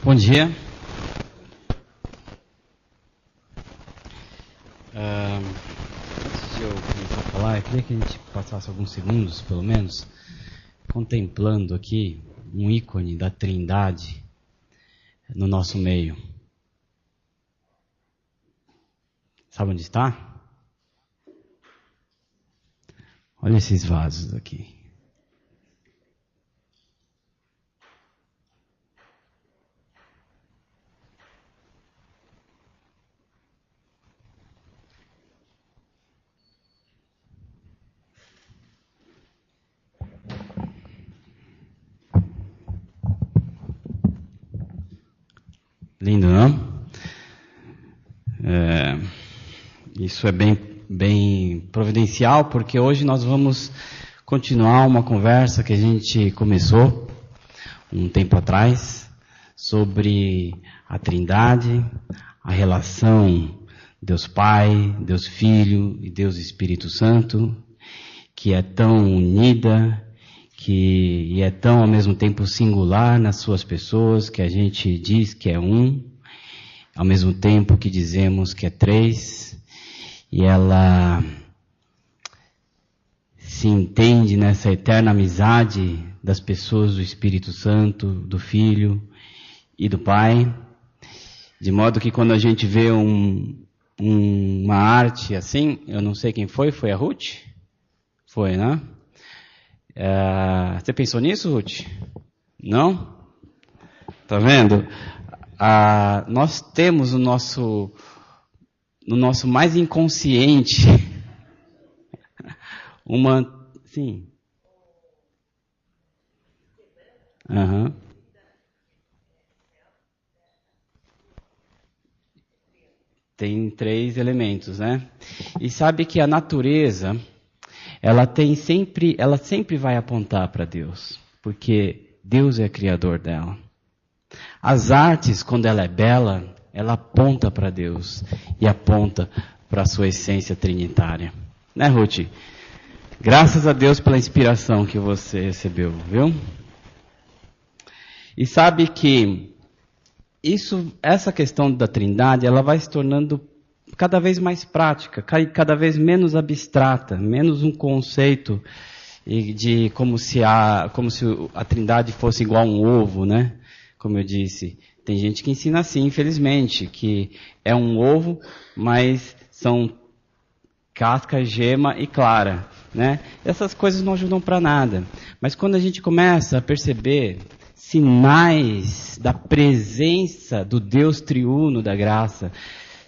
Bom dia. Antes de eu começar a falar, eu queria que a gente passasse alguns segundos, pelo menos, contemplando aqui um ícone da Trindade no nosso meio. Sabe onde está? Olha esses vasos aqui. Lindo, não? Isso é bem providencial, porque hoje nós vamos continuar uma conversa que a gente começou um tempo atrás sobre a Trindade, a relação Deus Pai, Deus Filho e Deus Espírito Santo, que é tão unida, que é tão ao mesmo tempo singular nas suas pessoas, que a gente diz que é um, ao mesmo tempo que dizemos que é três, e ela se entende nessa eterna amizade das pessoas do Espírito Santo, do Filho e do Pai, de modo que quando a gente vê uma arte assim, eu não sei quem foi a Ruth? Foi, né? Você pensou nisso, Ruth? Não? Tá vendo? Nós temos no nosso mais inconsciente sim. Uhum. Tem 3 elementos, né? E sabe que a natureza, ela sempre vai apontar para Deus, porque Deus é criador dela. As artes, quando ela é bela, ela aponta para Deus e aponta para a sua essência trinitária. Né, Ruth? Graças a Deus pela inspiração que você recebeu, viu? E sabe que essa questão da Trindade, ela vai se tornando cada vez mais prática, cada vez menos abstrata, menos um conceito de como se a Trindade fosse igual a um ovo, né? Como eu disse, tem gente que ensina assim, infelizmente, que é um ovo, mas são casca, gema e clara, né? Essas coisas não ajudam para nada. Mas quando a gente começa a perceber sinais da presença do Deus triuno da graça,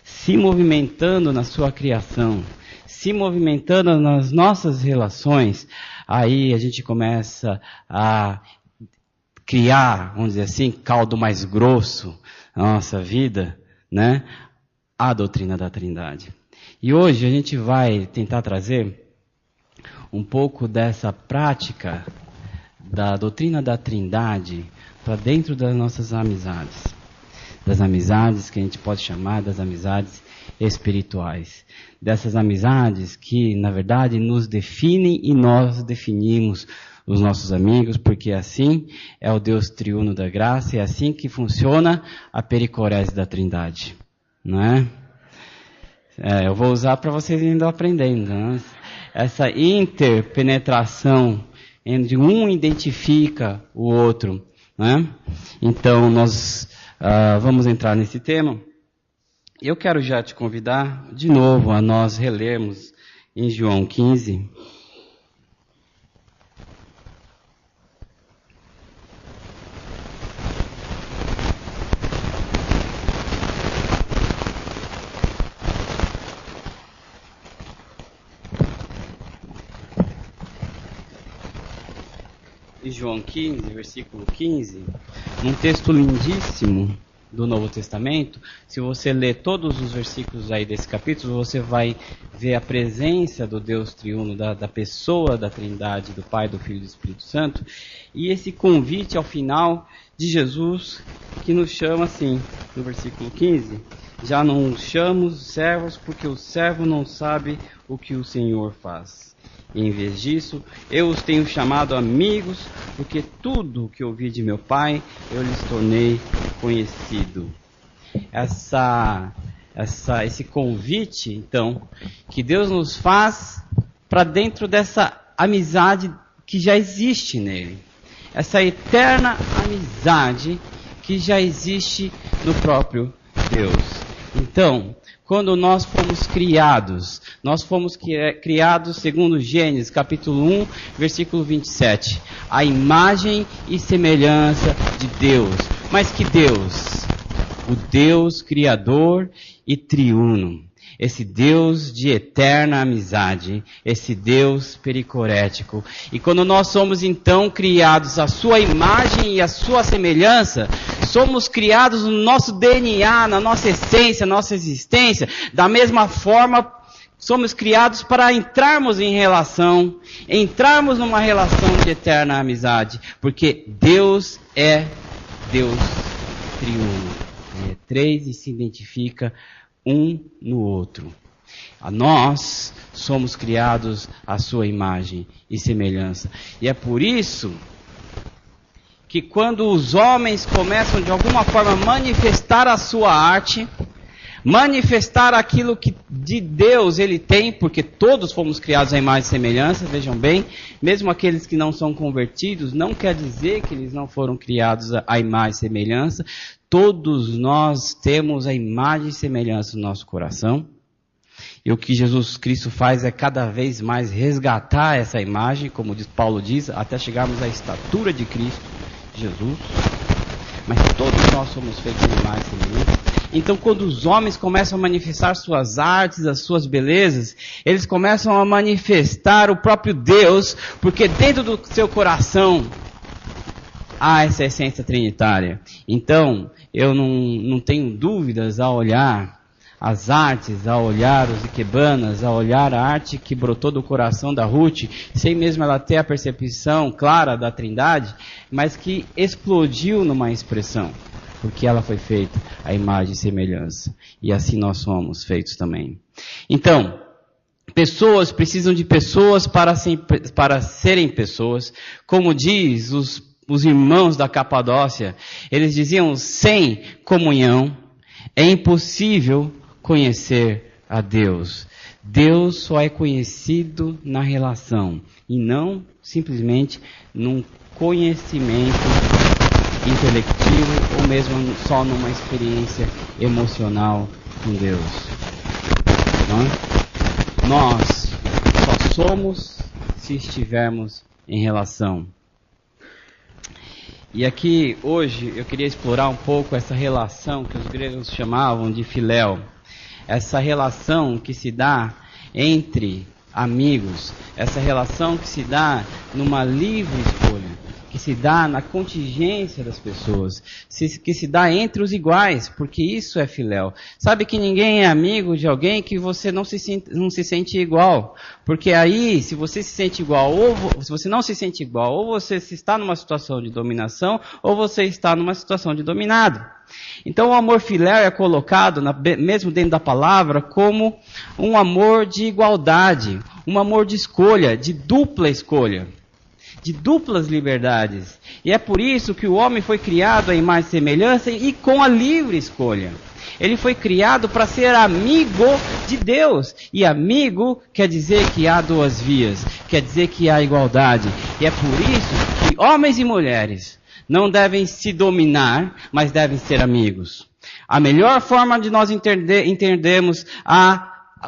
se movimentando na sua criação, se movimentando nas nossas relações, aí a gente começa a criar, vamos dizer assim, caldo mais grosso na nossa vida, né? A doutrina da Trindade. E hoje a gente vai tentar trazer um pouco dessa prática da doutrina da Trindade para dentro das nossas amizades. Das amizades que a gente pode chamar das amizades espirituais. Dessas amizades que, na verdade, nos definem e nós definimos os nossos amigos, porque assim é o Deus triuno da graça, e é assim que funciona a pericorese da Trindade. Não é? Eu vou usar para vocês ainda aprendendo. Né? Essa interpenetração onde um identifica o outro. Né? Então, nós vamos entrar nesse tema. Eu quero já te convidar de novo a nós relermos em João 15. João 15, versículo 15, num texto lindíssimo do Novo Testamento. Se você ler todos os versículos aí desse capítulo, você vai ver a presença do Deus triuno, da pessoa da Trindade, do Pai, do Filho e do Espírito Santo, e esse convite ao final de Jesus, que nos chama assim, no versículo 15, já não chamo servos, porque o servo não sabe o que o Senhor faz. Em vez disso, eu os tenho chamado amigos, porque tudo o que ouvi de meu Pai, eu lhes tornei conhecido. Esse convite, então, que Deus nos faz para dentro dessa amizade que já existe nele. Essa eterna amizade que já existe no próprio Deus. Então, quando nós fomos criados segundo Gênesis, capítulo 1, versículo 27, a imagem e semelhança de Deus. Mas que Deus? O Deus Criador e Triuno. Esse Deus de eterna amizade, esse Deus pericorético. E quando nós somos então criados à sua imagem e à sua semelhança, somos criados no nosso DNA, na nossa essência, nossa existência, da mesma forma, somos criados para entrarmos numa relação de eterna amizade, porque Deus é Deus triuno. Ele é três e se identifica um no outro. Nós somos criados à sua imagem e semelhança. E é por isso que quando os homens começam de alguma forma a manifestar a sua arte, manifestar aquilo que de Deus ele tem, porque todos fomos criados à imagem e semelhança, vejam bem, mesmo aqueles que não são convertidos, não quer dizer que eles não foram criados à imagem e semelhança. Todos nós temos a imagem e semelhança no nosso coração. E o que Jesus Cristo faz é cada vez mais resgatar essa imagem, como Paulo diz, até chegarmos à estatura de Cristo, Jesus. Mas todos nós somos feitos de imagem e semelhança. Então, quando os homens começam a manifestar suas artes, as suas belezas, eles começam a manifestar o próprio Deus, porque dentro do seu coração há essa essência trinitária. Então, eu não tenho dúvidas ao olhar as artes, ao olhar os ikebanas, ao olhar a arte que brotou do coração da Ruth, sem mesmo ela ter a percepção clara da Trindade, mas que explodiu numa expressão, porque ela foi feita à imagem e semelhança. E assim nós somos feitos também. Então, pessoas precisam de pessoas para serem pessoas. Como diz os irmãos da Capadócia, eles diziam, sem comunhão é impossível conhecer a Deus. Deus só é conhecido na relação e não simplesmente num conhecimento intelectivo ou mesmo só numa experiência emocional com Deus. Não? Nós só somos se estivermos em relação. E aqui hoje eu queria explorar um pouco essa relação que os gregos chamavam de filéu. Essa relação que se dá entre amigos, essa relação que se dá numa livre escolha, que se dá na contingência das pessoas, que se dá entre os iguais, porque isso é filéu. Sabe que ninguém é amigo de alguém que você não se sente igual, porque aí, se você se sente igual, ou se você não se sente igual, ou você está numa situação de dominação, ou você está numa situação de dominado. Então o amor filéu é colocado, mesmo dentro da palavra, como um amor de igualdade, um amor de escolha, de dupla escolha, de duplas liberdades. E é por isso que o homem foi criado à imagem e semelhança e com a livre escolha. Ele foi criado para ser amigo de Deus. E amigo quer dizer que há duas vias, quer dizer que há igualdade. E é por isso que homens e mulheres não devem se dominar, mas devem ser amigos. A melhor forma de nós entendermos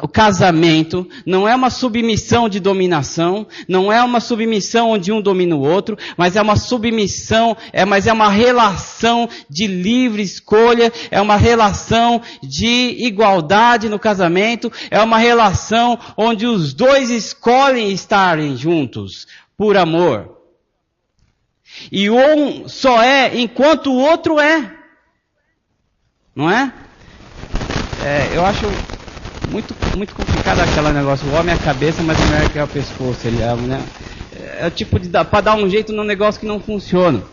o casamento não é uma submissão de dominação, não é uma submissão onde um domina o outro, mas é uma submissão, mas é uma relação de livre escolha, é uma relação de igualdade no casamento, é uma relação onde os dois escolhem estarem juntos por amor. E um só é enquanto o outro é. Não é? Eu acho muito complicado aquele negócio. O homem é a cabeça, mas a mulher é o pescoço. Ele é, né? É o tipo de para dar um jeito num negócio que não funciona.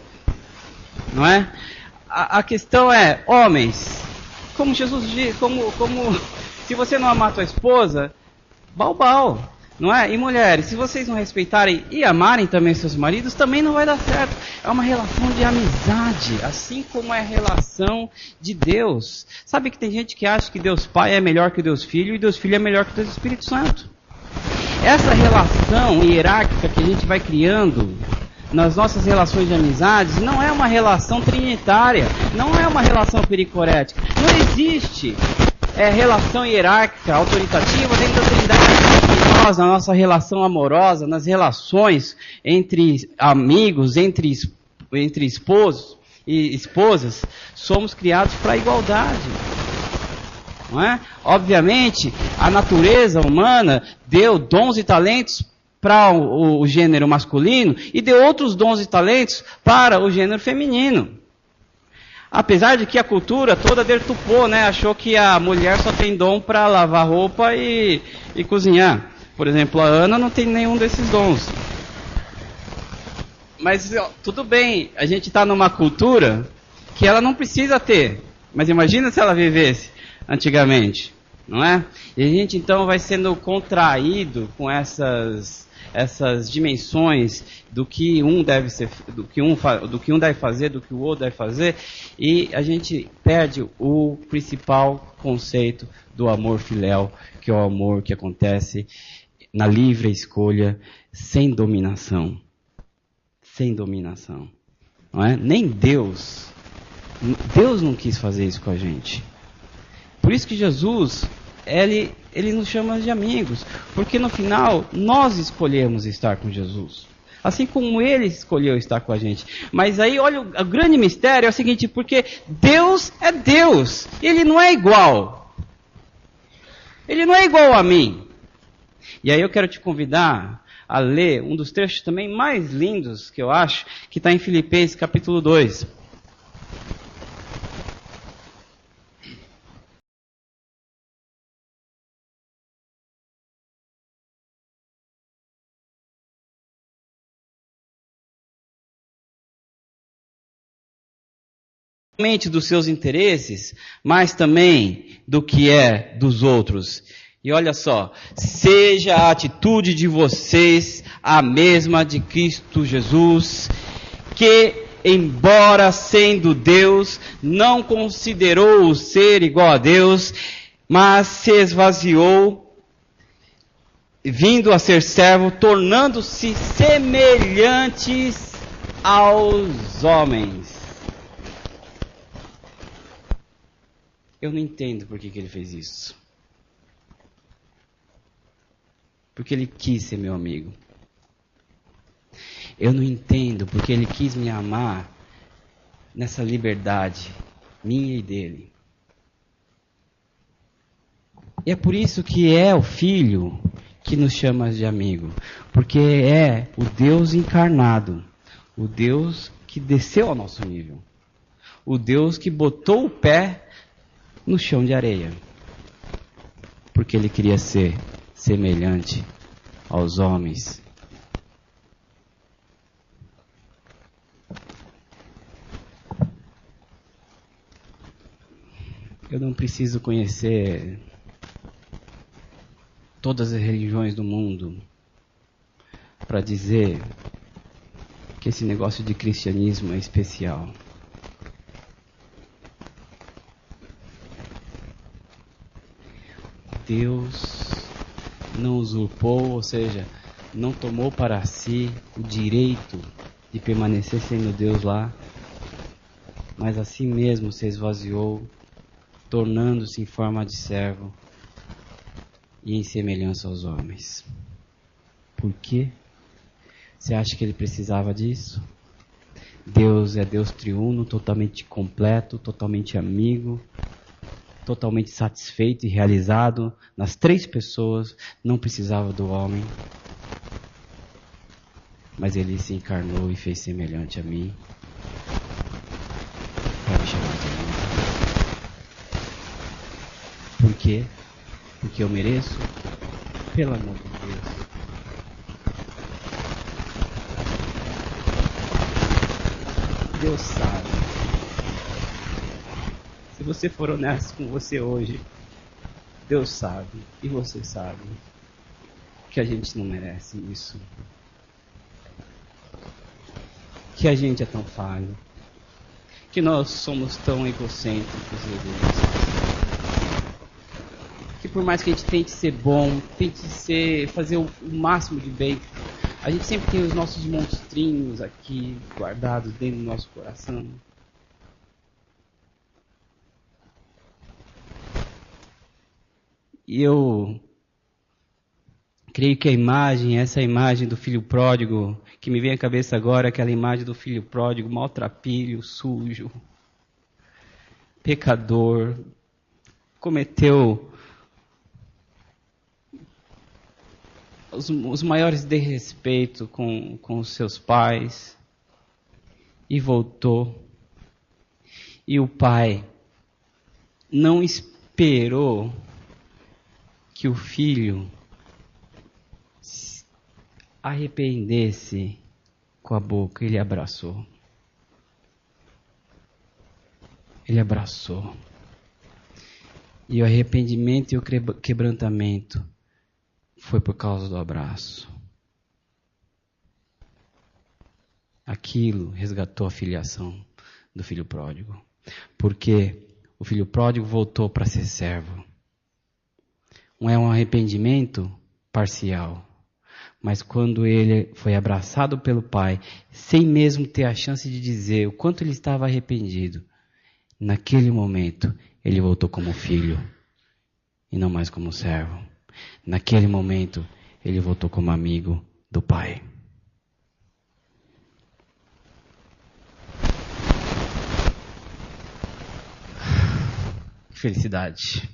Não é? A questão é, homens, como Jesus diz, como se você não amar tua esposa, bau. Não é? E mulheres, se vocês não respeitarem e amarem também seus maridos, também não vai dar certo. É uma relação de amizade, assim como é a relação de Deus. Sabe que tem gente que acha que Deus Pai é melhor que Deus Filho e Deus Filho é melhor que Deus Espírito Santo. Essa relação hierárquica que a gente vai criando nas nossas relações de amizades não é uma relação trinitária, não é uma relação pericorética. Não existe relação hierárquica, autoritativa dentro da Trindade. Nós, na nossa relação amorosa, nas relações entre amigos, entre esposos e esposas, somos criados para a igualdade. Não é? Obviamente, a natureza humana deu dons e talentos para o gênero masculino e deu outros dons e talentos para o gênero feminino. Apesar de que a cultura toda deturpou, né? Achou que a mulher só tem dom para lavar roupa e cozinhar. Por exemplo, a Ana não tem nenhum desses dons. Mas tudo bem, a gente está numa cultura que ela não precisa ter. Mas imagina se ela vivesse antigamente, não é? E a gente então vai sendo contraído com essas dimensões do que um deve ser, do que um deve fazer, do que o outro deve fazer, e a gente perde o principal conceito do amor filial, que é o amor que acontece na livre escolha, sem dominação. Sem dominação. Não é? Nem Deus não quis fazer isso com a gente. Por isso que Jesus, ele nos chama de amigos, porque no final nós escolhemos estar com Jesus, assim como ele escolheu estar com a gente. Mas aí, olha, o grande mistério é o seguinte, porque Deus é Deus, ele não é igual. Ele não é igual a mim. E aí eu quero te convidar a ler um dos trechos também mais lindos que eu acho, que está em Filipenses capítulo 2. Somente dos seus interesses, mas também do que é dos outros. E olha só, seja a atitude de vocês a mesma de Cristo Jesus, que, embora sendo Deus, não considerou o ser igual a Deus, mas se esvaziou, vindo a ser servo, tornando-se semelhantes aos homens. Eu não entendo por que ele fez isso. Porque ele quis ser meu amigo. Eu não entendo porque ele quis me amar nessa liberdade minha e dele. E é por isso que é o Filho que nos chama de amigo. Porque é o Deus encarnado. O Deus que desceu ao nosso nível. O Deus que botou o pé no chão de areia. Porque ele queria ser semelhante aos homens. Eu não preciso conhecer todas as religiões do mundo para dizer que esse negócio de cristianismo é especial. Deus não usurpou, ou seja, não tomou para si o direito de permanecer sendo Deus lá, mas assim mesmo se esvaziou, tornando-se em forma de servo e em semelhança aos homens. Por quê? Você acha que ele precisava disso? Deus é Deus triuno, totalmente completo, totalmente amigo, totalmente satisfeito e realizado nas três pessoas, não precisava do homem, mas ele se encarnou e fez semelhante a mim, para me chamar de amigo. Por quê? Porque eu mereço? Pelo amor de Deus. Deus sabe. Se você for honesto com você hoje, Deus sabe e você sabe. que a gente não merece isso. Que a gente é tão falho. Que nós somos tão egocêntricos e egoístas. Que por mais que a gente tente ser bom, fazer o máximo de bem, a gente sempre tem os nossos monstrinhos aqui guardados dentro do nosso coração. E eu creio que essa imagem do filho pródigo, que me vem à cabeça agora, é aquela imagem do filho pródigo, maltrapilho, sujo, pecador, cometeu os maiores desrespeitos com os seus pais e voltou. E o pai não esperou que o filho arrependesse com a boca, ele abraçou. Ele abraçou. E o arrependimento e o quebrantamento foi por causa do abraço. Aquilo resgatou a filiação do filho pródigo. Porque o filho pródigo voltou para ser servo. Não é um arrependimento parcial. Mas quando ele foi abraçado pelo pai, sem mesmo ter a chance de dizer o quanto ele estava arrependido, naquele momento ele voltou como filho e não mais como servo. Naquele momento ele voltou como amigo do pai. Que felicidade.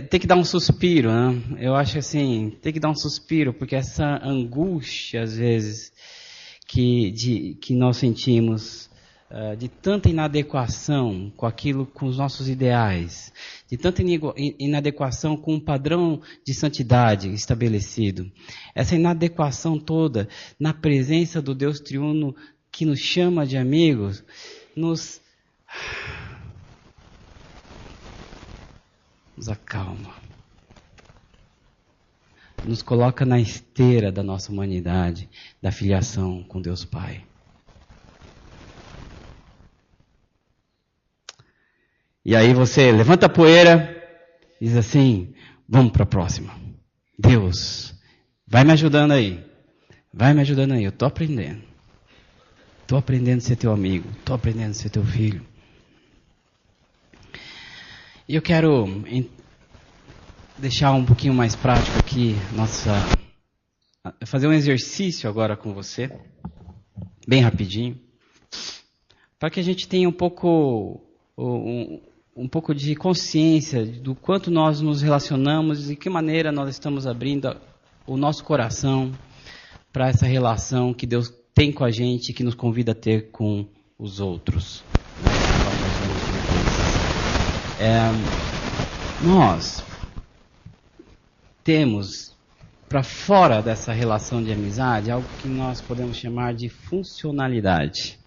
Tem que dar um suspiro, né? Eu acho assim, tem que dar um suspiro, porque essa angústia, às vezes, que nós sentimos, de tanta inadequação com os nossos ideais, de tanta inadequação com o padrão de santidade estabelecido, essa inadequação toda na presença do Deus triuno que nos chama de amigos, nos acalma. Nos coloca na esteira da nossa humanidade, da filiação com Deus Pai. E aí você levanta a poeira e diz assim, vamos para a próxima. Deus, vai me ajudando aí. Vai me ajudando aí, eu estou aprendendo. Estou aprendendo a ser teu amigo, estou aprendendo a ser teu filho. E eu quero deixar um pouquinho mais prático aqui, fazer um exercício agora com você, bem rapidinho, para que a gente tenha um pouco de consciência do quanto nós nos relacionamos e de que maneira nós estamos abrindo o nosso coração para essa relação que Deus tem com a gente, que nos convida a ter com os outros. Nós temos, para fora dessa relação de amizade, algo que nós podemos chamar de funcionalidade.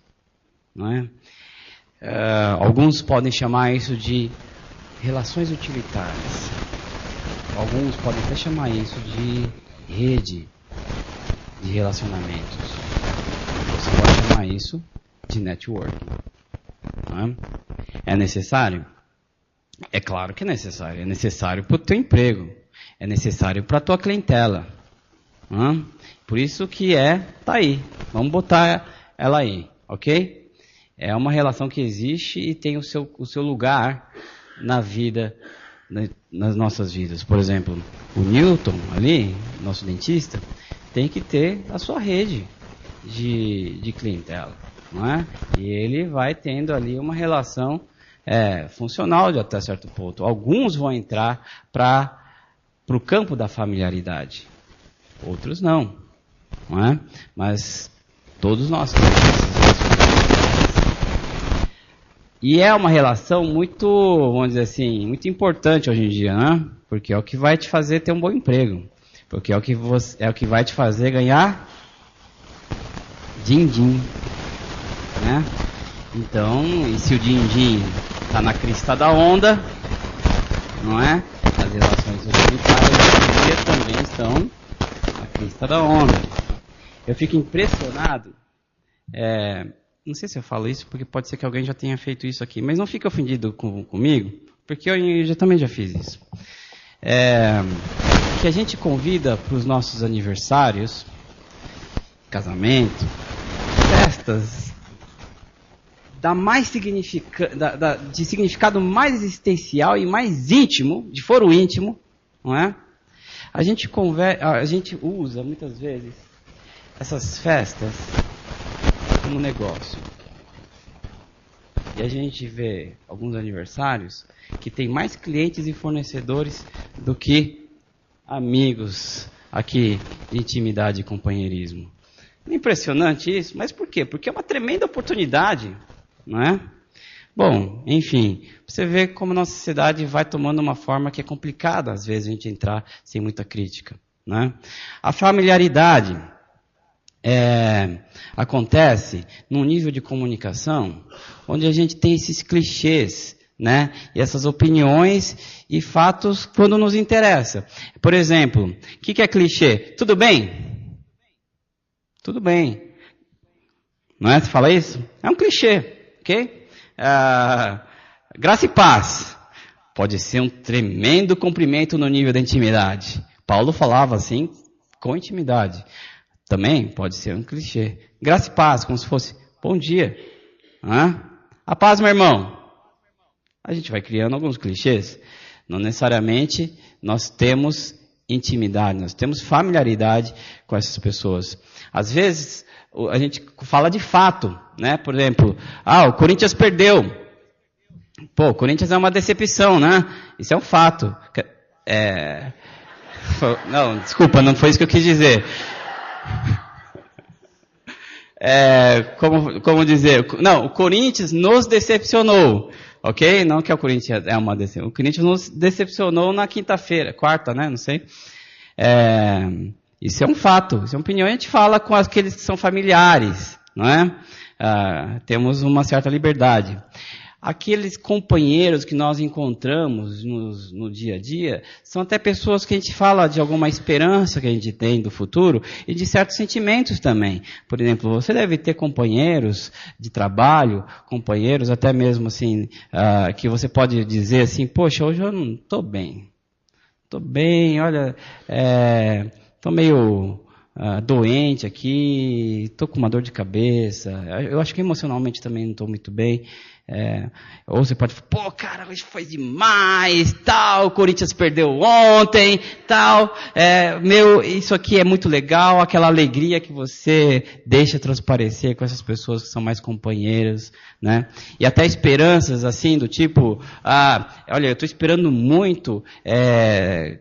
Não é? Alguns podem chamar isso de relações utilitárias. Alguns podem até chamar isso de rede de relacionamentos. Você pode chamar isso de networking. Não é? É necessário? É claro que é necessário. É necessário para o teu emprego. É necessário para a tua clientela. Por isso que tá aí. Vamos botar ela aí, ok? É uma relação que existe e tem o seu lugar na vida, nas nossas vidas. Por exemplo, o Newton ali, nosso dentista, tem que ter a sua rede de clientela. Não é? E ele vai tendo ali uma relação funcional de até certo ponto. Alguns vão entrar para o campo da familiaridade. Outros não é? Mas todos nós temos essas relações. E é uma relação muito, vamos dizer assim, muito importante hoje em dia, né? Porque é o que vai te fazer ter um bom emprego. Porque é o que vai te fazer ganhar din-din, né? Então, e se o din-din está na crista da onda, não é? As relações humanitárias hoje em dia também estão à crista da onda. Eu fico impressionado, não sei se eu falo isso, porque pode ser que alguém já tenha feito isso aqui, mas não fique ofendido comigo, porque eu também já fiz isso. Que a gente convida para os nossos aniversários, casamento, festas de significado mais existencial e mais íntimo, de foro íntimo, não é? A gente usa muitas vezes essas festas como negócio. E a gente vê alguns aniversários que tem mais clientes e fornecedores do que amigos aqui de intimidade e companheirismo. Impressionante isso, mas por quê? Porque é uma tremenda oportunidade, não é? Bom, enfim, você vê como a nossa sociedade vai tomando uma forma que é complicada, às vezes, a gente entrar sem muita crítica, não é? A familiaridade acontece num nível de comunicação onde a gente tem esses clichês, né? E essas opiniões e fatos quando nos interessa. Por exemplo, o que é clichê? Tudo bem? Tudo bem. Não é? Você fala isso? É um clichê, ok? Graça e paz. Pode ser um tremendo cumprimento no nível da intimidade. Paulo falava assim, com intimidade. Também pode ser um clichê. Graça e paz, como se fosse bom dia. A paz, meu irmão. A gente vai criando alguns clichês. Não necessariamente nós temos intimidade, nós temos familiaridade com essas pessoas. Às vezes, a gente fala de fato, né? Por exemplo, o Corinthians perdeu. Pô, o Corinthians é uma decepção, né? Isso é um fato. Não, desculpa, não foi isso que eu quis dizer. Como dizer? Não, o Corinthians nos decepcionou. Ok? Não que o Corinthians é uma decepção. O Corinthians nos decepcionou na quarta, né? Não sei. Isso é um fato, isso é uma opinião. A gente fala com aqueles que são familiares, não é? Temos uma certa liberdade. Aqueles companheiros que nós encontramos no dia a dia são até pessoas que a gente fala de alguma esperança que a gente tem do futuro e de certos sentimentos também. Por exemplo, você deve ter companheiros de trabalho, companheiros até mesmo assim, que você pode dizer assim, poxa, hoje eu não estou bem. Estou bem, olha, estou meio doente aqui, estou com uma dor de cabeça. Eu acho que emocionalmente também não estou muito bem. Ou você pode falar, pô, cara, hoje foi demais, tal, o Corinthians perdeu ontem, tal, isso aqui é muito legal, aquela alegria que você deixa transparecer com essas pessoas que são mais companheiras, né? E até esperanças, assim, do tipo, olha, eu estou esperando muito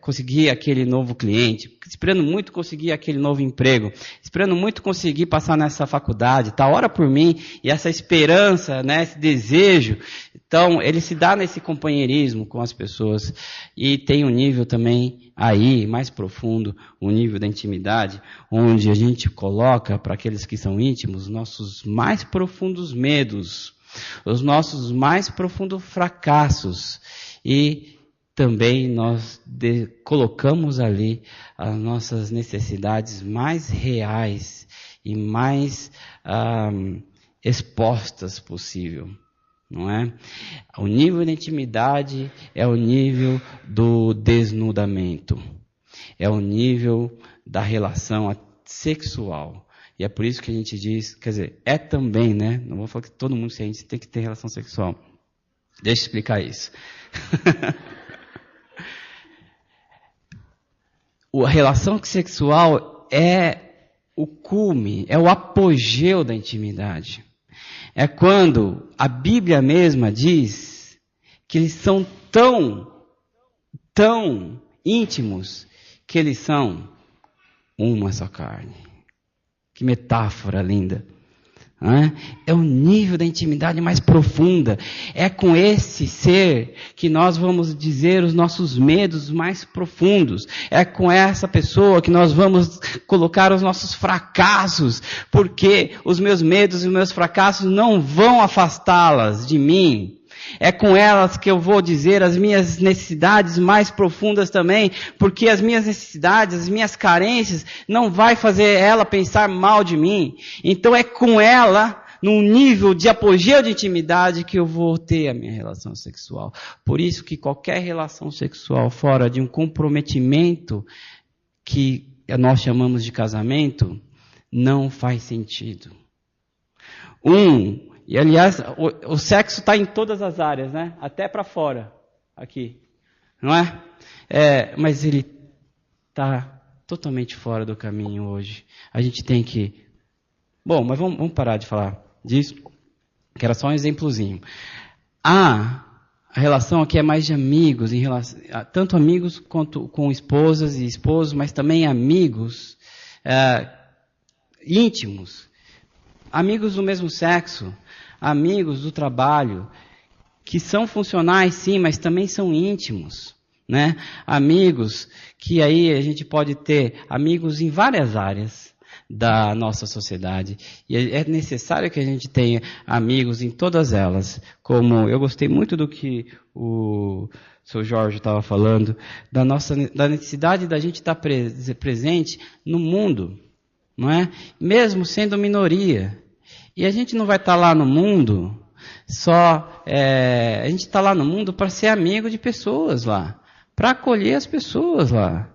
conseguir aquele novo cliente, esperando muito conseguir aquele novo emprego, esperando muito conseguir passar nessa faculdade, tal, ora por mim, e essa esperança, né, esse desejo. Então, ele se dá nesse companheirismo com as pessoas e tem um nível também aí, mais profundo, um nível da intimidade, onde a gente coloca para aqueles que são íntimos, nossos mais profundos medos, os nossos mais profundos fracassos e também nós colocamos ali as nossas necessidades mais reais e mais expostas possível. Não é? O nível de intimidade é o nível do desnudamento. É o nível da relação sexual. E é por isso que a gente diz, quer dizer, também, né? Não vou falar que todo mundo tem que ter relação sexual. Deixa eu explicar isso. A relação sexual é o cume, é o apogeu da intimidade. É quando a Bíblia mesma diz que eles são tão íntimos que eles são uma só carne. Que metáfora linda. É o nível da intimidade mais profunda. É com esse ser que nós vamos dizer os nossos medos mais profundos. É com essa pessoa que nós vamos colocar os nossos fracassos. Porque os meus medos e os meus fracassos não vão afastá-las de mim. É com elas que eu vou dizer as minhas necessidades mais profundas também, porque as minhas necessidades, as minhas carências, não vai fazer ela pensar mal de mim. Então é com ela, num nível de apogeu de intimidade, que eu vou ter a minha relação sexual. Por isso que qualquer relação sexual fora de um comprometimento que nós chamamos de casamento, não faz sentido. E aliás, o sexo está em todas as áreas, né? Até para fora, aqui, não é? Mas ele está totalmente fora do caminho hoje. A gente tem que... Bom, mas vamos parar de falar disso, que era só um exemplozinho. A relação aqui é mais de amigos, tanto amigos quanto com esposas e esposos, mas também amigos íntimos, amigos do mesmo sexo, amigos do trabalho, que são funcionais sim, mas também são íntimos, né? Amigos que aí a gente pode ter amigos em várias áreas da nossa sociedade, e é necessário que a gente tenha amigos em todas elas, como eu gostei muito do que o seu Jorge estava falando, da necessidade da gente estar presente no mundo, não é? Mesmo sendo minoria. E a gente não vai estar lá no mundo a gente está lá no mundo para ser amigo de pessoas lá, para acolher as pessoas lá.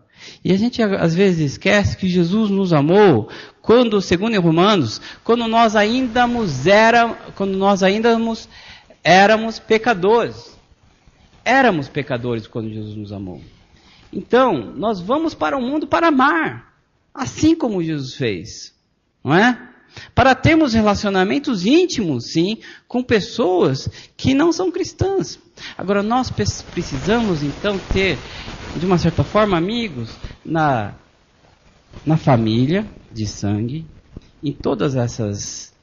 E a gente às vezes esquece que Jesus nos amou quando, segundo em Romanos, quando nós ainda éramos pecadores. Éramos pecadores quando Jesus nos amou. Então, nós vamos para o mundo para amar, assim como Jesus fez, não é? Para termos relacionamentos íntimos, sim, com pessoas que não são cristãs. Agora, nós precisamos, então, ter, de uma certa forma, amigos na família de sangue, em todas essas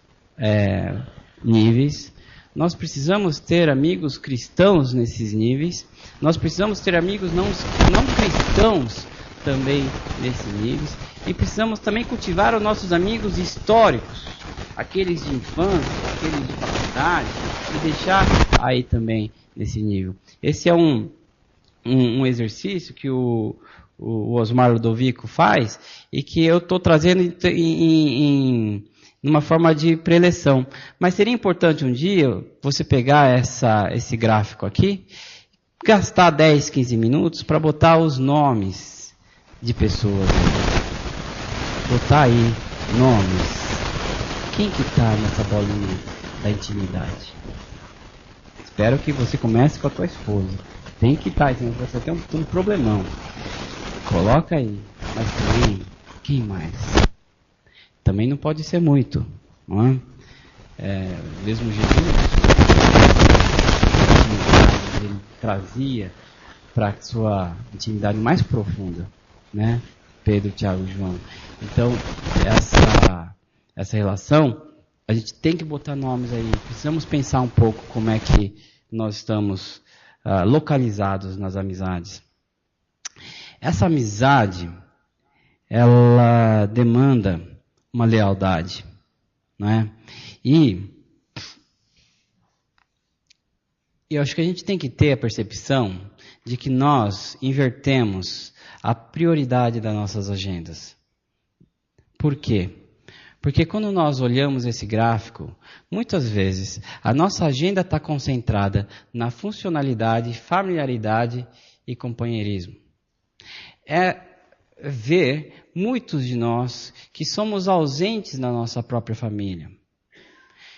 níveis. Nós precisamos ter amigos cristãos nesses níveis. Nós precisamos ter amigos não cristãos também nesses níveis. E precisamos também cultivar os nossos amigos históricos, aqueles de infância, aqueles de faculdade, e deixar aí também nesse nível. Esse é um exercício que o Osmar Ludovico faz e que eu estou trazendo numa forma de preleção. Mas seria importante um dia você pegar esse gráfico aqui, gastar 10, 15 minutos para botar os nomes de pessoas. Botar aí nomes. Quem que está nessa bolinha da intimidade? Espero que você comece com a tua esposa. Tem que estar, senão você tem um problemão. Coloca aí. Mas também, quem mais? Também não pode ser muito, não é? Mesmo Jesus, ele trazia para a sua intimidade mais profunda, né? Pedro, Tiago e João. Então, essa relação, a gente tem que botar nomes aí. Precisamos pensar um pouco como é que nós estamos localizados nas amizades. Essa amizade, ela demanda uma lealdade, não é? E eu acho que a gente tem que ter a percepção de que nós invertemos a prioridade das nossas agendas. Por quê? Porque quando nós olhamos esse gráfico, muitas vezes a nossa agenda está concentrada na funcionalidade, familiaridade e companheirismo. É ver muitos de nós que somos ausentes na nossa própria família,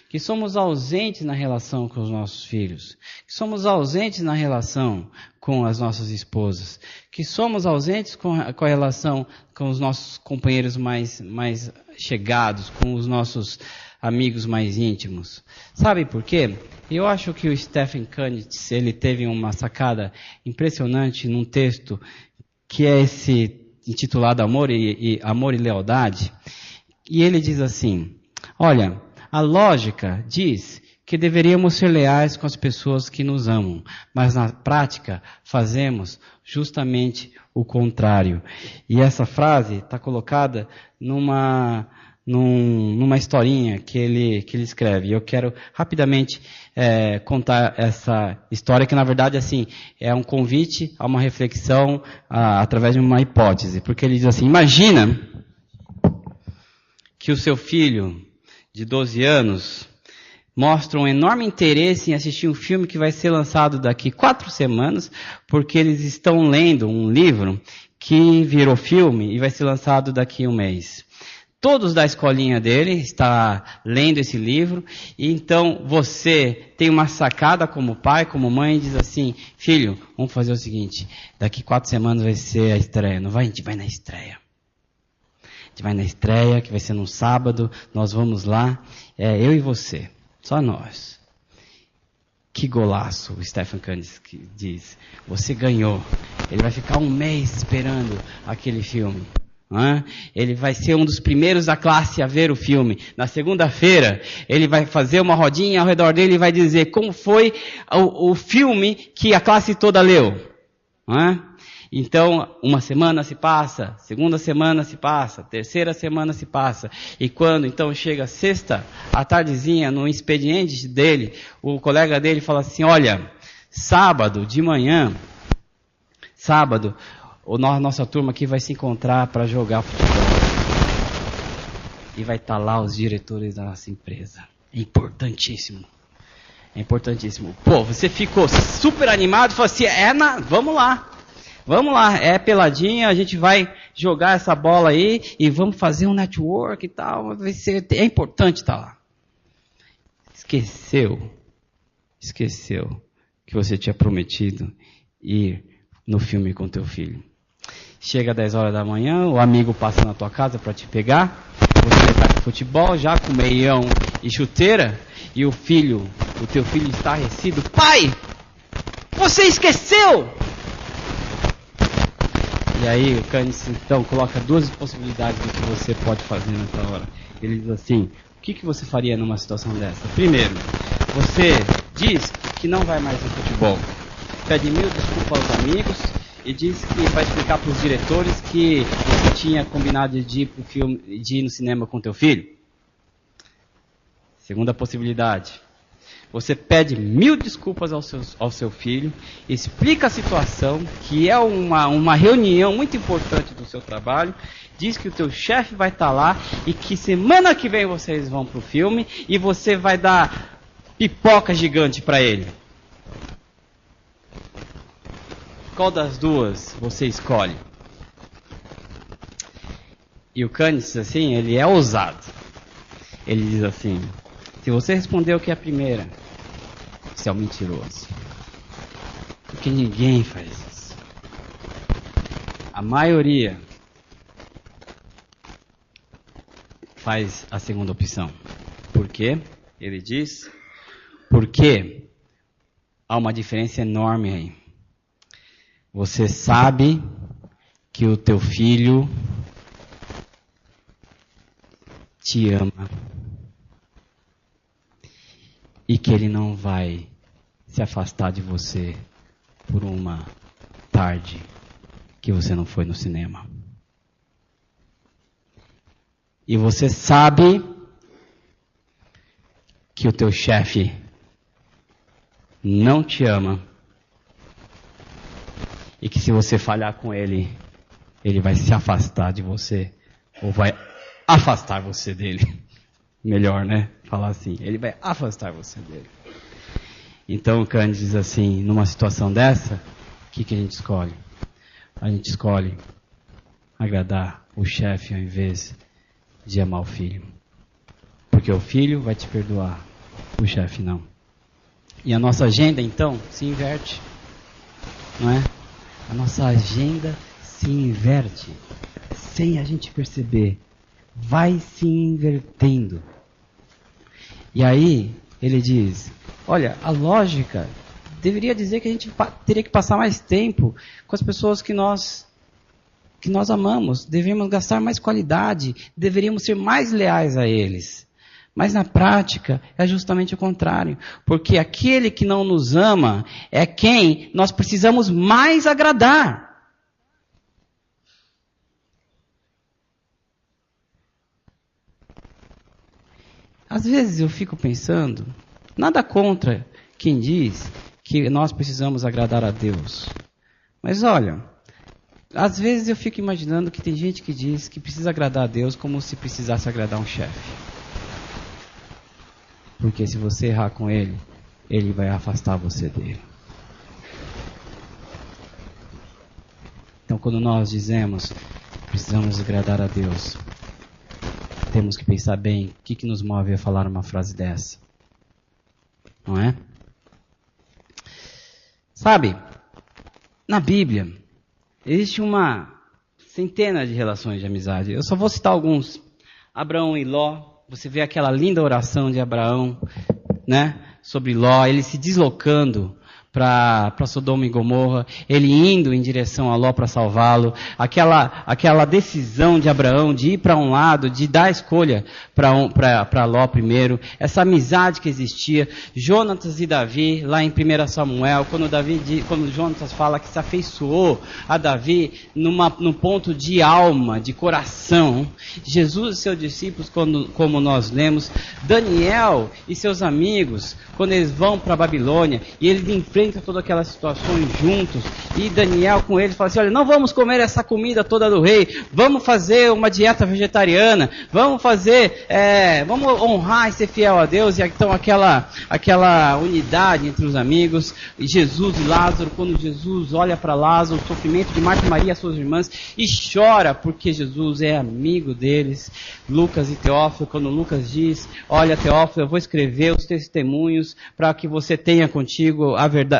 que somos ausentes na relação com os nossos filhos, que somos ausentes na relação com as nossas esposas, que somos ausentes com a relação com os nossos companheiros mais chegados, com os nossos amigos mais íntimos. Sabe por quê? Eu acho que o Stephen Kunitz, ele teve uma sacada impressionante num texto que é esse intitulado Amor e Lealdade, e ele diz assim: olha, a lógica diz que deveríamos ser leais com as pessoas que nos amam, mas na prática fazemos justamente o contrário. E essa frase está colocada numa numa historinha que ele escreve. Eu quero rapidamente contar essa história que, na verdade, assim, é um convite a uma reflexão através de uma hipótese. Porque ele diz assim, imagina que o seu filho de 12 anos mostra um enorme interesse em assistir um filme que vai ser lançado daqui 4 semanas, porque eles estão lendo um livro que virou filme e vai ser lançado daqui 1 mês. Todos da escolinha dele estão lendo esse livro, e então você tem uma sacada como pai, como mãe, e diz assim, filho, vamos fazer o seguinte, daqui 4 semanas vai ser a estreia, não vai? A gente vai na estreia. A gente vai na estreia, que vai ser no sábado, nós vamos lá, eu e você, só nós. Que golaço, o Stephen Curtis diz, você ganhou. Ele vai ficar 1 mês esperando aquele filme. Ele vai ser um dos primeiros da classe a ver o filme. Na segunda-feira, ele vai fazer uma rodinha ao redor dele e vai dizer como foi o filme que a classe toda leu. Então, 1 semana se passa, 2ª semana se passa, 3ª semana se passa. E quando então chega sexta, à tardezinha, no expediente dele, o colega dele fala assim, olha, sábado de manhã, nossa turma aqui vai se encontrar para jogar futebol. E vai estar lá os diretores da nossa empresa. É importantíssimo. É importantíssimo. Pô, você ficou super animado, falou assim, vamos lá. Vamos lá, é peladinha, a gente vai jogar essa bola aí e vamos fazer um network e tal. É importante estar lá. Esqueceu que você tinha prometido ir no filme com teu filho. Chega às 10 horas da manhã, o amigo passa na tua casa para te pegar, você está com futebol, já com meião e chuteira, e o teu filho estarrecido, pai, você esqueceu! E aí o Curtis então coloca 2 possibilidades do que você pode fazer nessa hora. Ele diz assim, o que você faria numa situação dessa? Primeiro, você diz que não vai mais no futebol, pede 1000 desculpas aos amigos, e diz que vai explicar para os diretores que você tinha combinado de ir no cinema com teu filho. Segunda possibilidade. Você pede 1000 desculpas ao seu filho, explica a situação, que é uma reunião muito importante do seu trabalho, diz que o teu chefe vai estar lá e que semana que vem vocês vão para o filme e você vai dar pipoca gigante para ele. Qual das duas você escolhe? E o Curtis, assim, ele é ousado. Ele diz assim, se você respondeu que é a primeira, você é um mentiroso. Porque ninguém faz isso. A maioria faz a segunda opção. Por quê? Ele diz, porque há uma diferença enorme aí. Você sabe que o teu filho te ama e que ele não vai se afastar de você por uma tarde que você não foi no cinema. E você sabe que o teu chefe não te ama e que se você falhar com ele, ele vai se afastar de você ou vai afastar você dele. Melhor, né? Falar assim, ele vai afastar você dele. Então o Curtis diz assim, numa situação dessa, o que a gente escolhe? A gente escolhe agradar o chefe ao invés de amar o filho. Porque o filho vai te perdoar, o chefe não. E a nossa agenda, então, se inverte. Não é? A nossa agenda se inverte, sem a gente perceber. Vai se invertendo. E aí, ele diz, olha, a lógica deveria dizer que a gente teria que passar mais tempo com as pessoas que nós amamos, deveríamos gastar mais qualidade, deveríamos ser mais leais a eles. Mas na prática é justamente o contrário, porque aquele que não nos ama é quem nós precisamos mais agradar. Às vezes eu fico pensando, nada contra quem diz que nós precisamos agradar a Deus. Mas olha, às vezes eu fico imaginando que tem gente que diz que precisa agradar a Deus como se precisasse agradar um chefe. Porque se você errar com ele, ele vai afastar você dele. Então quando nós dizemos precisamos agradar a Deus, temos que pensar bem o que nos move a falar uma frase dessa. Não é? Sabe, na Bíblia, existe uma centena de relações de amizade. Eu só vou citar alguns. Abraão e Ló, você vê aquela linda oração de Abraão, né, sobre Ló, ele se deslocando para Sodoma e Gomorra, ele indo em direção a Ló para salvá-lo, aquela decisão de Abraão de ir para um lado, de dar a escolha para Ló primeiro, essa amizade que existia, Jonatas e Davi, lá em 1 Samuel, quando Jonatas fala que se afeiçoou a Davi num ponto de alma, de coração, Jesus e seus discípulos, como nós lemos, Daniel e seus amigos, quando eles vão para a Babilônia, e eles enfrentam todas aquelas situações juntos, e Daniel com eles fala assim, olha, não vamos comer essa comida toda do rei, vamos fazer uma dieta vegetariana, vamos honrar e ser fiel a Deus, e então aquela unidade entre os amigos, e Jesus e Lázaro, quando Jesus olha para Lázaro, o sofrimento de Marta e Maria, suas irmãs, e chora porque Jesus é amigo deles, Lucas e Teófilo, quando Lucas diz, olha Teófilo, eu vou escrever os testemunhos para que você tenha contigo a verdade,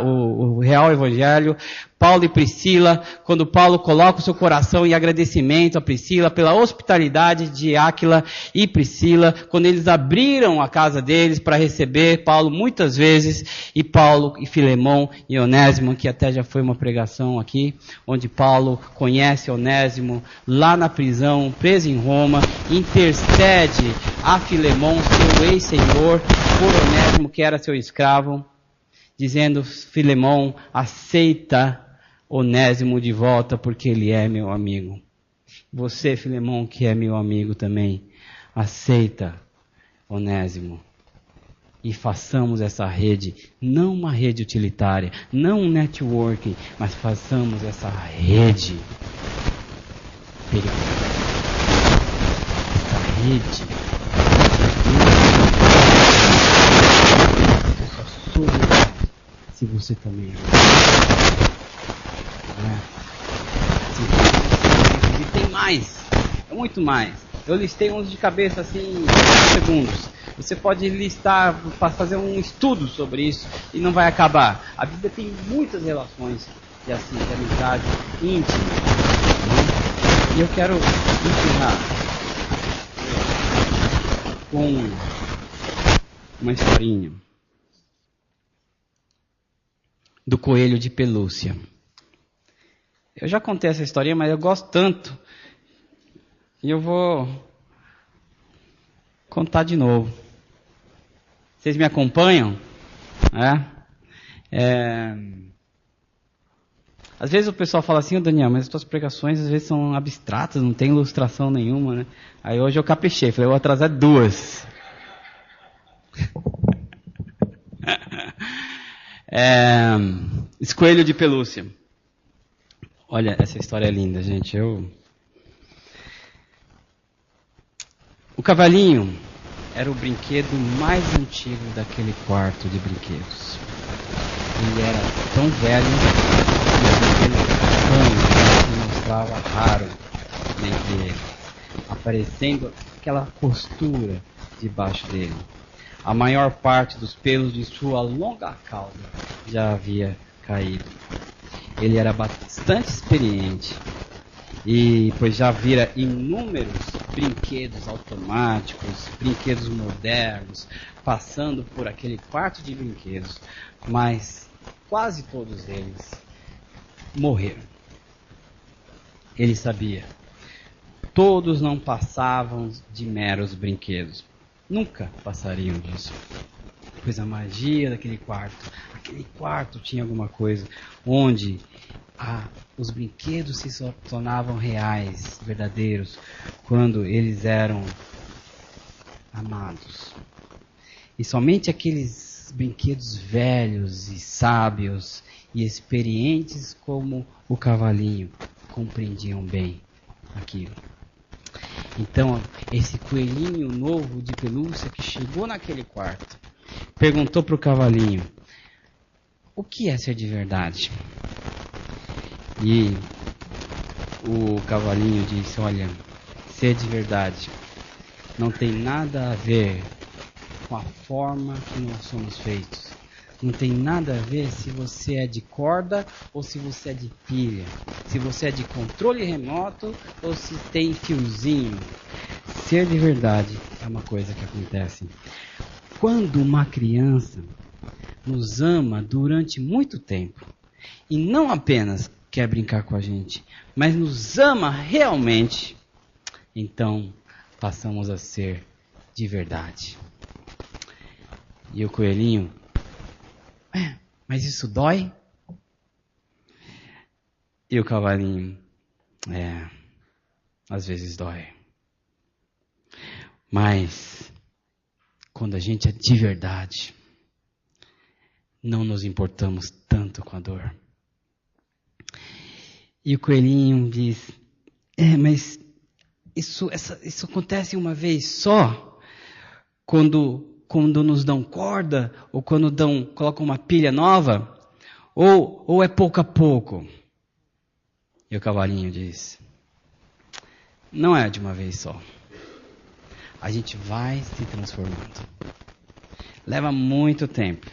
o real evangelho. Paulo e Priscila, quando Paulo coloca o seu coração em agradecimento a Priscila pela hospitalidade de Áquila e Priscila, quando eles abriram a casa deles para receber Paulo muitas vezes, e Paulo e Filemão e Onésimo, que até já foi uma pregação aqui, onde Paulo conhece Onésimo lá na prisão, preso em Roma, intercede a Filemão, seu ex-senhor, por Onésimo, que era seu escravo, dizendo, Filemão, aceita Onésimo de volta, porque ele é meu amigo. Você, Filemão, que é meu amigo também, aceita Onésimo. E façamos essa rede, não uma rede utilitária, não um networking, mas façamos essa rede perigosa. Essa rede. Se você também e tem mais, é muito mais. Eu listei uns de cabeça assim em 5 segundos. Você pode listar, fazer um estudo sobre isso e não vai acabar. A Bíblia tem muitas relações de amizade íntima. E eu quero ensinar com uma historinha do coelho de pelúcia. Eu já contei essa historinha, mas eu gosto tanto. E eu vou contar de novo. Vocês me acompanham? Às vezes o pessoal fala assim, Daniel, mas as tuas pregações às vezes são abstratas, não tem ilustração nenhuma, né? Aí hoje eu caprichei, falei, eu vou atrasar 2. Esse coelho de pelúcia. Olha, essa história é linda, gente. O cavalinho era o brinquedo mais antigo daquele quarto de brinquedos. Ele era tão velho que aquele pano se mostrava raro entre eles, aparecendo aquela costura debaixo dele. A maior parte dos pelos de sua longa cauda já havia caído. Ele era bastante experiente e pois já vira inúmeros brinquedos automáticos, brinquedos modernos, passando por aquele quarto de brinquedos, mas quase todos eles morreram. Ele sabia. Todos não passavam de meros brinquedos. Nunca passariam disso. Pois a magia daquele quarto tinha alguma coisa onde os brinquedos se tornavam reais, verdadeiros, quando eles eram amados. E somente aqueles brinquedos velhos e sábios e experientes como o cavalinho compreendiam bem aquilo. Então, esse coelhinho novo de pelúcia que chegou naquele quarto, perguntou para o cavalinho: o que é ser de verdade? E o cavalinho disse: olha, ser de verdade não tem nada a ver com a forma que nós somos feitos. Não tem nada a ver se você é de corda ou se você é de pilha. Se você é de controle remoto ou se tem fiozinho. Ser de verdade é uma coisa que acontece quando uma criança nos ama durante muito tempo e não apenas quer brincar com a gente, mas nos ama realmente, então passamos a ser de verdade. E o coelhinho: mas isso dói? E o cavalinho: às vezes dói. Mas quando a gente é de verdade, não nos importamos tanto com a dor. E o coelhinho diz: mas isso acontece uma vez só? Quando nos dão corda? Ou quando colocam uma pilha nova? Ou é pouco a pouco? E o cavalinho diz: não é de uma vez só. A gente vai se transformando. Leva muito tempo.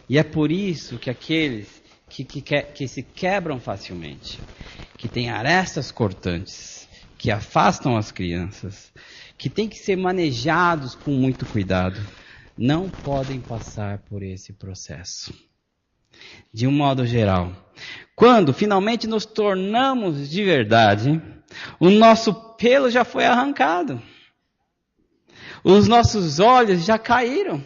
E é por isso que aqueles que se quebram facilmente, que têm arestas cortantes, que afastam as crianças, que têm que ser manejados com muito cuidado, não podem passar por esse processo. De um modo geral, quando finalmente nos tornamos de verdade, o nosso pelo já foi arrancado. Os nossos olhos já caíram.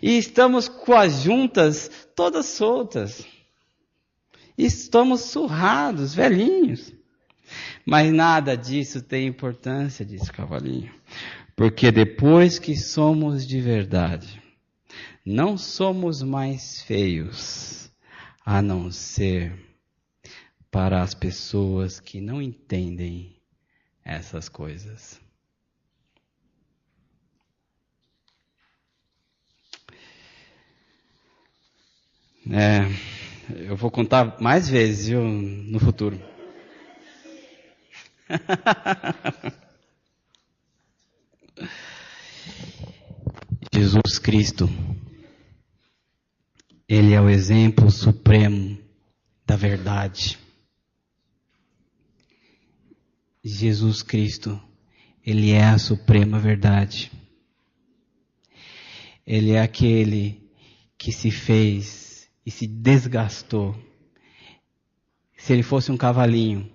E estamos com as juntas todas soltas. Estamos surrados, velhinhos. Mas nada disso tem importância, disse o cavalinho. Porque depois que somos de verdade, não somos mais feios, a não ser para as pessoas que não entendem essas coisas. Eu vou contar mais vezes, viu, no futuro. Jesus Cristo, Ele é o exemplo supremo da verdade. Jesus Cristo, Ele é a suprema verdade. Ele é aquele que se fez e se desgastou. Se Ele fosse um cavalinho,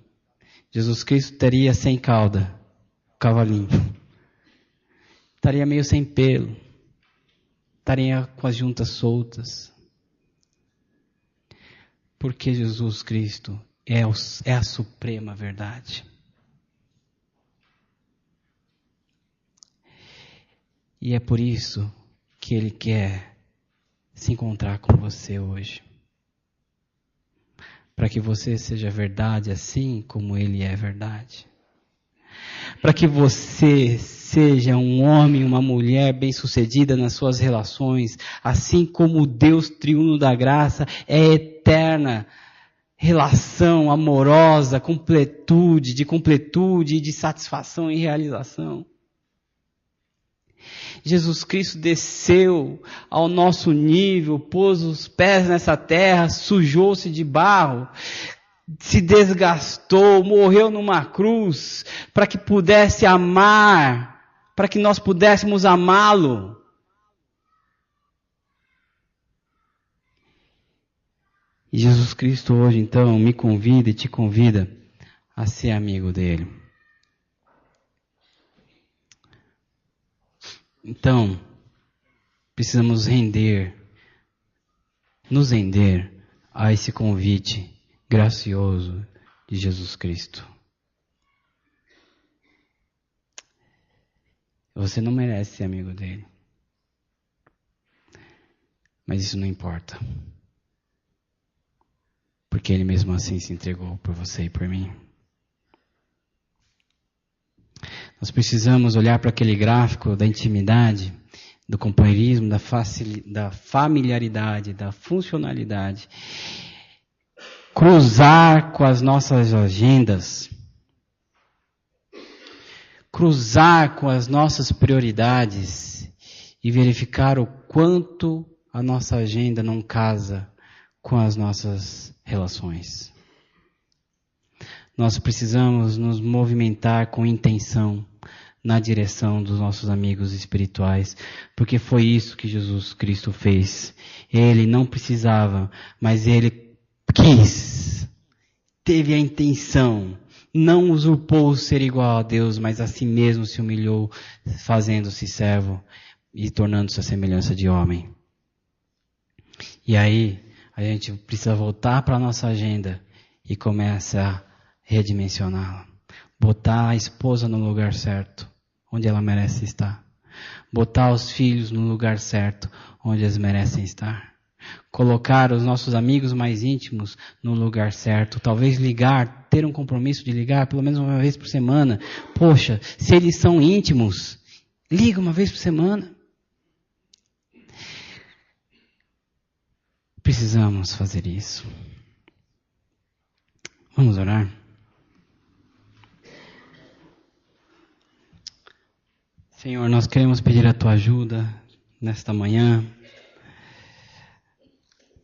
Jesus Cristo teria sem cauda, o cavalinho. Estaria meio sem pelo. Estaria com as juntas soltas. Porque Jesus Cristo é a suprema verdade. E é por isso que Ele quer se encontrar com você hoje. Para que você seja verdade assim como Ele é verdade. Para que você seja um homem, uma mulher bem-sucedida nas suas relações, assim como o Deus triuno da graça é eterna, relação amorosa, completude e de satisfação e realização. Jesus Cristo desceu ao nosso nível, pôs os pés nessa terra, sujou-se de barro, se desgastou, morreu numa cruz, para que pudesse amar, para que nós pudéssemos amá-lo. E Jesus Cristo hoje, então, me convida e te convida a ser amigo dele. Então, precisamos nos render a esse convite gracioso de Jesus Cristo. Você não merece ser amigo dele. Mas isso não importa. Porque ele mesmo assim se entregou por você e por mim. Nós precisamos olhar para aquele gráfico da intimidade, do companheirismo, da familiaridade, da funcionalidade. Cruzar com as nossas agendas. Cruzar com as nossas prioridades e verificar o quanto a nossa agenda não casa com as nossas relações. Nós precisamos nos movimentar com intenção na direção dos nossos amigos espirituais, porque foi isso que Jesus Cristo fez. Ele não precisava, mas ele quis, teve a intenção, não usurpou o ser igual a Deus, mas a si mesmo se humilhou, fazendo-se servo e tornando-se a semelhança de homem. E aí, a gente precisa voltar para a nossa agenda e começa a redimensioná-la. Botar a esposa no lugar certo, onde ela merece estar. Botar os filhos no lugar certo, onde eles merecem estar. Colocar os nossos amigos mais íntimos no lugar certo. Talvez ligar, ter um compromisso de ligar pelo menos uma vez por semana. Poxa, se eles são íntimos, liga uma vez por semana. Precisamos fazer isso. Vamos orar? Senhor, nós queremos pedir a Tua ajuda nesta manhã,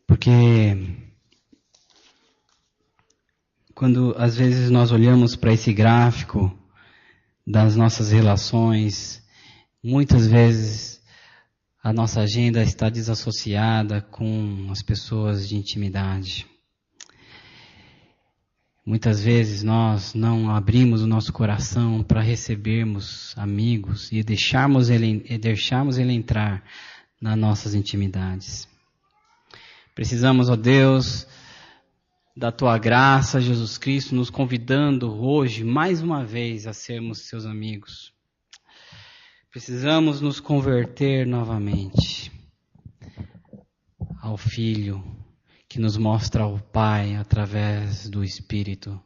porque quando às vezes nós olhamos para esse gráfico das nossas relações, muitas vezes a nossa agenda está desassociada com as pessoas de intimidade. Muitas vezes nós não abrimos o nosso coração para recebermos amigos e deixarmos ele entrar nas nossas intimidades. Precisamos, ó Deus, da Tua graça, Jesus Cristo, nos convidando hoje, mais uma vez, a sermos Seus amigos. Precisamos nos converter novamente ao Filho, que nos mostra o Pai através do Espírito.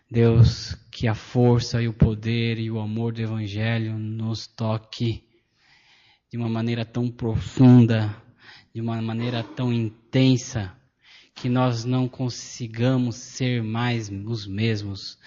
Deus, que a força e o poder e o amor do Evangelho nos toque de uma maneira tão profunda, de uma maneira tão intensa, que nós não consigamos ser mais os mesmos,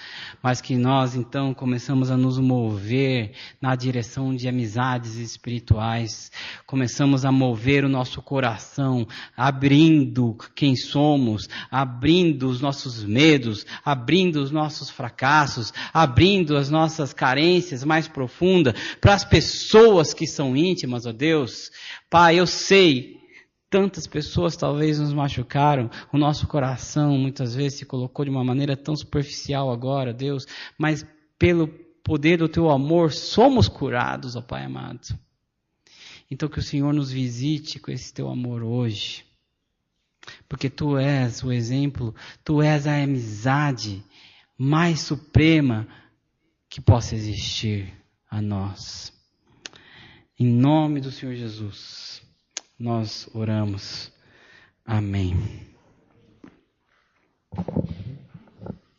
mas que nós então começamos a nos mover na direção de amizades espirituais, começamos a mover o nosso coração, abrindo quem somos, abrindo os nossos medos, abrindo os nossos fracassos, abrindo as nossas carências mais profundas para as pessoas que são íntimas, ó Deus. Pai, eu sei, tantas pessoas talvez nos machucaram, o nosso coração muitas vezes se colocou de uma maneira tão superficial agora, Deus, mas pelo poder do Teu amor somos curados, ó Pai amado. Então que o Senhor nos visite com esse Teu amor hoje, porque Tu és o exemplo, Tu és a amizade mais suprema que possa existir a nós. Em nome do Senhor Jesus, nós oramos. Amém.